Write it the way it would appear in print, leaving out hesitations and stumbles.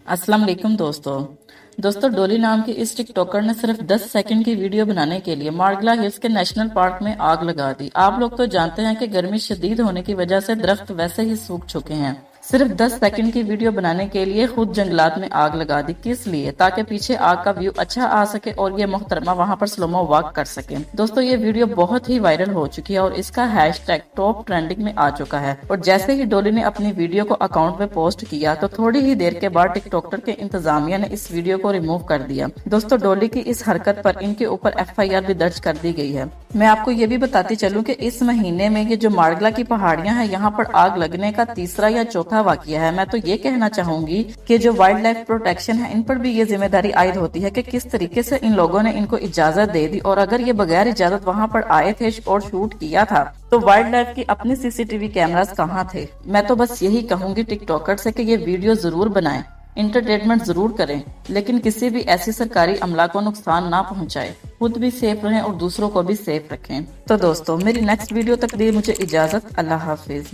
अस्सलाम वालेकुम दोस्तों डोली नाम की इस टिकटॉकर ने सिर्फ 10 सेकंड की वीडियो बनाने के लिए मार्गला हिल्स के नेशनल पार्क में आग लगा दी। आप लोग तो जानते हैं कि गर्मी शदीद होने की वजह से दरख्त वैसे ही सूख चुके हैं। सिर्फ 10 सेकंड की वीडियो बनाने के लिए खुद जंगलात में आग लगा दी। किस लिए? ताकि पीछे आग का व्यू अच्छा आ सके और ये मोहतरमा वहां पर स्लोमो वॉक कर सके। दोस्तों ये वीडियो बहुत ही वायरल हो चुकी है और इसका हैशटैग टॉप ट्रेंडिंग में आ चुका है। और जैसे ही डोली ने अपनी वीडियो को अकाउंट में पोस्ट किया तो थोड़ी ही देर के बाद टिकटॉकर के इंतजामिया ने इस वीडियो को रिमूव कर दिया। दोस्तों डोली की इस हरकत पर इनके ऊपर FIR भी दर्ज कर दी गई है। मैं आपको ये भी बताती चलूं कि इस महीने में ये जो मार्गला की पहाड़ियां हैं यहाँ पर आग लगने का तीसरा या चौथा वाकया है। मैं तो ये कहना चाहूंगी कि जो वाइल्ड लाइफ प्रोटेक्शन है इन पर भी ये जिम्मेदारी आयद होती है कि किस तरीके से इन लोगों ने इनको इजाजत दे दी, और अगर ये बगैर इजाजत वहां पर आए थे और शूट किया था तो वाइल्ड लाइफ की अपनी CCTV कैमरास कहाँ थे। मैं तो बस यही कहूंगी टिकटॉकर से कि ये वीडियो जरूर बनाएं, इंटरटेनमेंट जरूर करें, लेकिन किसी भी ऐसी सरकारी अमला को नुकसान ना पहुंचाए। खुद भी सेफ रहें और दूसरों को भी सेफ रखें। तो दोस्तों मेरी नेक्स्ट वीडियो तक दी मुझे इजाजत। अल्लाह हाफिज।